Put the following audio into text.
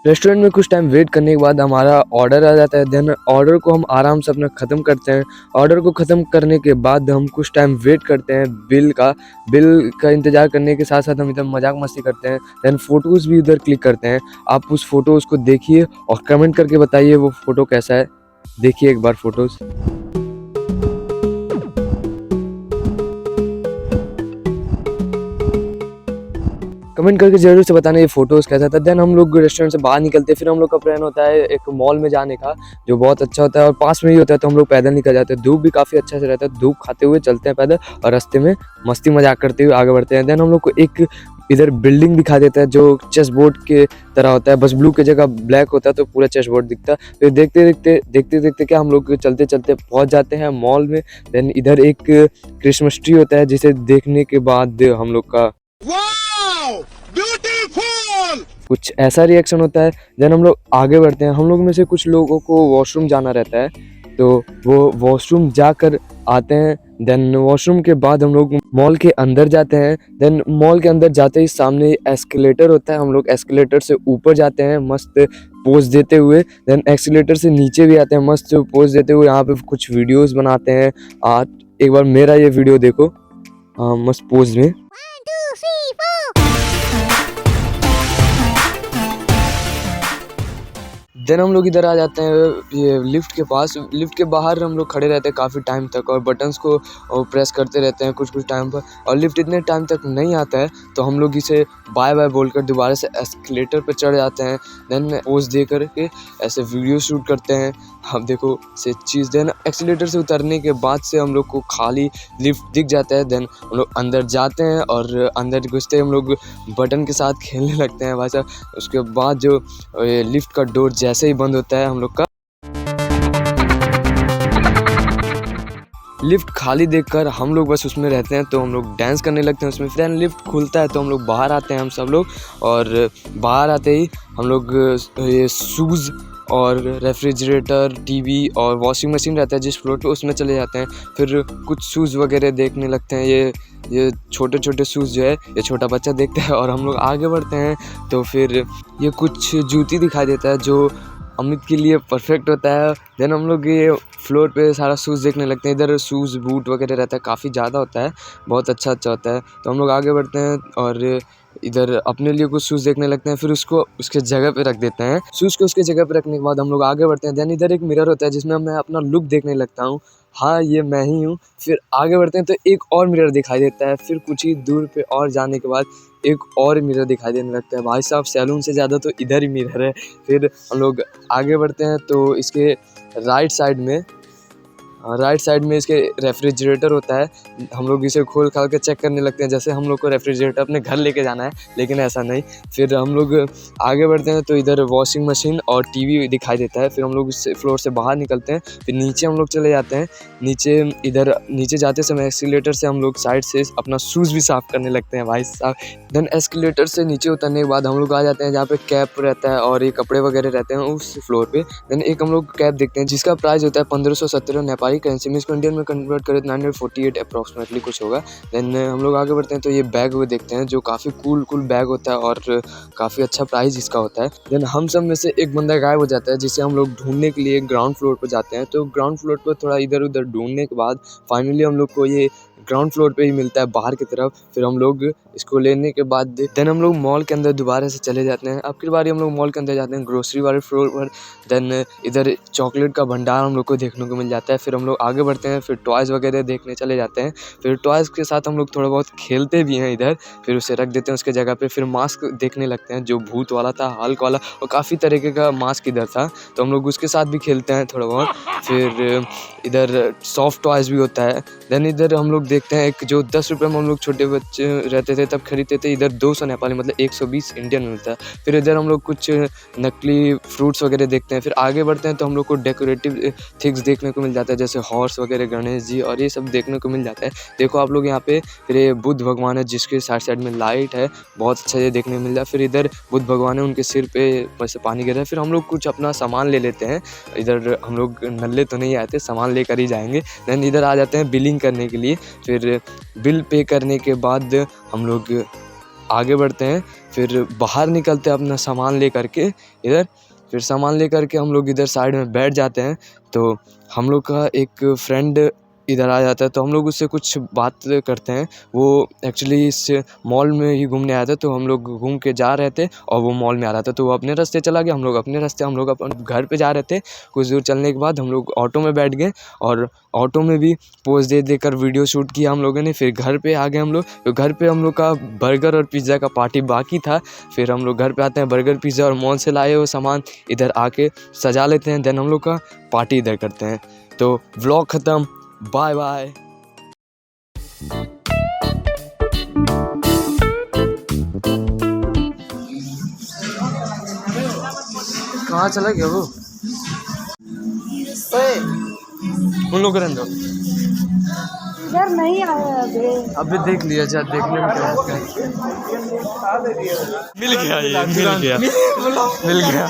Restaurant में कुछ time wait करने के बाद हमारा ऑर्डर आ जाता है। देन ऑर्डर को हम आराम से अपना ख़त्म करते हैं। ऑर्डर को ख़त्म करने के बाद हम कुछ टाइम वेट करते हैं बिल का इंतज़ार करने के साथ साथ हम इधर मजाक मस्ती करते हैं। देन फ़ोटोज़ भी उधर क्लिक करते हैं। आप उस फ़ोटोज़ को देखिए और कमेंट करके बताइए वो फ़ोटो कैसा है। देखिए एक बार फ़ोटोज़। कमेंट करके ज़रूर से बताना ये फ़ोटोज़ कैसा था। देन हम लोग रेस्टोरेंट से बाहर निकलते हैं। फिर हम लोग का प्लान होता है एक मॉल में जाने का, जो बहुत अच्छा होता है और पास में ही होता है, तो हम लोग पैदल निकल जाते हैं। धूप भी काफ़ी अच्छा से रहता है, धूप खाते हुए चलते हैं पैदल और रास्ते में मस्ती मजाक करते हुए आगे बढ़ते हैं। देन हम लोग को एक इधर बिल्डिंग दिखा देता है जो चेस बोर्ड के तरह होता है, बस ब्लू की जगह ब्लैक होता है तो पूरा चेस बोर्ड दिखता है। फिर देखते देखते क्या हम लोग चलते चलते पहुँच जाते हैं मॉल में। देन इधर एक क्रिसमस ट्री होता है जिसे देखने के बाद हम लोग का कुछ ऐसा रिएक्शन होता है। देन हम लोग आगे बढ़ते हैं। हम लोग में से कुछ लोगों को वॉशरूम जाना रहता है तो वो वॉशरूम जाकर आते हैं। देन वॉशरूम के बाद हम लोग मॉल के अंदर जाते हैं। देन मॉल के अंदर जाते ही सामने एस्केलेटर होता है, हम लोग एस्केलेटर से ऊपर जाते हैं मस्त पोज देते हुए। देन एस्केलेटर से नीचे भी आते हैं मस्त पोज देते हुए। यहाँ पे कुछ वीडियोस बनाते हैं। आज एक बार मेरा ये वीडियो देखो मस्त पोज में। देन हम लोग इधर आ जाते हैं ये लिफ्ट के पास। लिफ्ट के बाहर हम लोग खड़े रहते हैं काफ़ी टाइम तक और बटन्स को प्रेस करते रहते हैं कुछ टाइम पर, और लिफ्ट इतने टाइम तक नहीं आता है तो हम लोग इसे बाय बाय बोलकर दोबारा से एस्केलेटर पर चढ़ जाते हैं। देन पोज दे करके ऐसे वीडियो शूट करते हैं। अब देखो से चीज़। देन एक्सीलेटर से उतरने के बाद से हम लोग को खाली लिफ्ट दिख जाता है। देन हम लोग अंदर जाते हैं और अंदर घुसते हम लोग बटन के साथ खेलने लगते हैं भाई साहब। उसके बाद जो लिफ्ट का डोर जैसे ही बंद होता है हम लोग का लिफ्ट खाली देखकर हम लोग बस उसमें रहते हैं तो हम लोग डांस करने लगते हैं उसमें। फिर लिफ्ट खुलता है तो हम लोग बाहर आते हैं हम सब लोग, और बाहर आते ही हम लोग ये शूज़ और रेफ्रिजरेटर, टीवी और वॉशिंग मशीन रहता है जिस फ्लोर पे उसमें चले जाते हैं। फिर कुछ शूज़ वगैरह देखने लगते हैं। ये छोटे छोटे शूज़ जो है ये छोटा बच्चा देखता है और हम लोग आगे बढ़ते हैं तो फिर ये कुछ जूती दिखाई देता है जो अमित के लिए परफेक्ट होता है। देन हम लोग ये फ्लोर पे सारा शूज़ देखने लगते हैं। इधर शूज़ बूट वगैरह रहता है, काफ़ी ज़्यादा होता है, बहुत अच्छा होता है। तो हम लोग आगे बढ़ते हैं और इधर अपने लिए कुछ शूज़ देखने लगते हैं। फिर उसको उसके जगह पे रख देते हैं। शूज़ को उसके जगह पे रखने के बाद हम लोग आगे बढ़ते हैं। देन इधर एक मिरर होता है जिसमें मैं अपना लुक देखने लगता हूँ, हाँ ये मैं ही हूँ। फिर आगे बढ़ते हैं तो एक और मिरर दिखाई देता है। फिर कुछ ही दूर पे और जाने के बाद एक और मिरर दिखाई देने लगता है। भाई साहब सैलून से ज़्यादा तो इधर ही मिरर है। फिर हम लोग आगे बढ़ते हैं तो इसके राइट साइड में इसके रेफ्रिजरेटर होता है। हम लोग इसे खोल खाल के चेक करने लगते हैं जैसे हम लोग को रेफ्रिजरेटर अपने घर लेके जाना है, लेकिन ऐसा नहीं। फिर हम लोग आगे बढ़ते हैं तो इधर वॉशिंग मशीन और टीवी दिखाई देता है। फिर हम लोग इस फ्लोर से बाहर निकलते हैं। फिर नीचे हम लोग चले जाते हैं। नीचे जाते समय एस्केलेटर से हम लोग साइड से अपना शूज़ भी साफ़ करने लगते हैं भाई साहब। देन एस्केलेटर से नीचे उतरने के बाद हम लोग आ जाते हैं जहाँ पे कैप रहता है और ये कपड़े वगैरह रहते हैं उस फ्लोर पे। देन एक हम लोग कैप देखते हैं जिसका प्राइस होता है 1517 नेपाली करेंसी में। इसको इंडियन में कन्वर्ट करें तो 948 अप्रॉक्सीमेटली कुछ होगा। देन हम लोग आगे बढ़ते हैं तो ये बैग वो देखते हैं जो काफ़ी कूल बैग होता है और काफ़ी अच्छा प्राइस इसका होता है। देन हम सब में से एक बंदा गायब हो जाता है जिसे हम लोग ढूंढने के लिए ग्राउंड फ्लोर पर जाते हैं। तो ग्राउंड फ्लोर पर थोड़ा इधर उधर ढूंढने के बाद फाइनली हम लोग को ये ग्राउंड फ्लोर पे ही मिलता है बाहर की तरफ। फिर हम लोग इसको लेने के बाद देन हम लोग मॉल के अंदर दोबारा से चले जाते हैं। अब की बारी हम लोग मॉल के अंदर जाते हैं ग्रोसरी वाले फ्लोर पर। देन इधर चॉकलेट का भंडार हम लोग को देखने को मिल जाता है। फिर हम लोग आगे बढ़ते हैं, फिर टॉयज़ वगैरह देखने चले जाते हैं। फिर टॉयज़ के साथ हम लोग थोड़ा बहुत खेलते भी हैं इधर, फिर उसे रख देते हैं उसके जगह पे। फिर मास्क देखने लगते हैं जो भूत वाला था, हल्क वाला, और काफ़ी तरीके का मास्क इधर था तो हम लोग उसके साथ भी खेलते हैं थोड़ा बहुत। फिर इधर सॉफ्ट टॉयज़ भी होता है। देन इधर हम लोग देखते हैं एक जो 10 रुपये में हम लोग छोटे बच्चे रहते थे तब खरीदते थे, इधर 200 नेपाली मतलब 120 इंडियन मिलता है। फिर इधर हम लोग कुछ नकली फ्रूट्स वगैरह देखते हैं। फिर आगे बढ़ते हैं तो हम लोग को डेकोरेटिव थिंग्स देखने को मिल जाता है जैसे हॉर्स वगैरह, गणेश जी और ये सब देखने को मिल जाता है। देखो आप लोग यहाँ पे। फिर ये बुद्ध भगवान है जिसके साइड में लाइट है, बहुत अच्छा ये देखने को मिल रहा है। फिर इधर बुद्ध भगवान है, उनके सिर पे वैसे पानी गिर रहा है। फिर हम लोग कुछ अपना सामान ले लेते हैं। इधर हम लोग नल्ले तो नहीं आते, सामान लेकर ही जाएंगे। देन इधर आ जाते हैं बिलिंग करने के लिए। फिर बिल पे करने के बाद हम लोग आगे बढ़ते हैं, फिर बाहर निकलते हैं अपना सामान ले करके इधर। फिर सामान ले करके हम लोग इधर साइड में बैठ जाते हैं। तो हम लोग का एक फ्रेंड इधर आ जाता है, तो हम लोग उससे कुछ बात करते हैं। वो एक्चुअली इस मॉल में ही घूमने आया था, तो हम लोग घूम के जा रहे थे और वो मॉल में आ रहा था, तो वो अपने रास्ते चला गया, हम लोग अपने रास्ते। हम लोग अपन घर पे जा रहे थे। कुछ दूर चलने के बाद हम लोग ऑटो में बैठ गए और ऑटो में भी पोज दे देकर वीडियो शूट किया हम लोगों ने। फिर घर पे आ गए हम लोग। तो घर पे हम लोग का बर्गर और पिज़्ज़ा का पार्टी बाकी था। फिर हम लोग घर पे आते हैं, बर्गर पिज़्ज़ा और मॉल से लाए हुए सामान इधर आके सजा लेते हैं, देन हम लोग का पार्टी इधर करते हैं। तो व्लॉग ख़त्म, बाय बाय। कहाँ चला गया वो? उन लोग रहने दो, इधर नहीं आया अभी देख लिया जा, देखने में क्या होता है। मिल गया, ये मिल गया।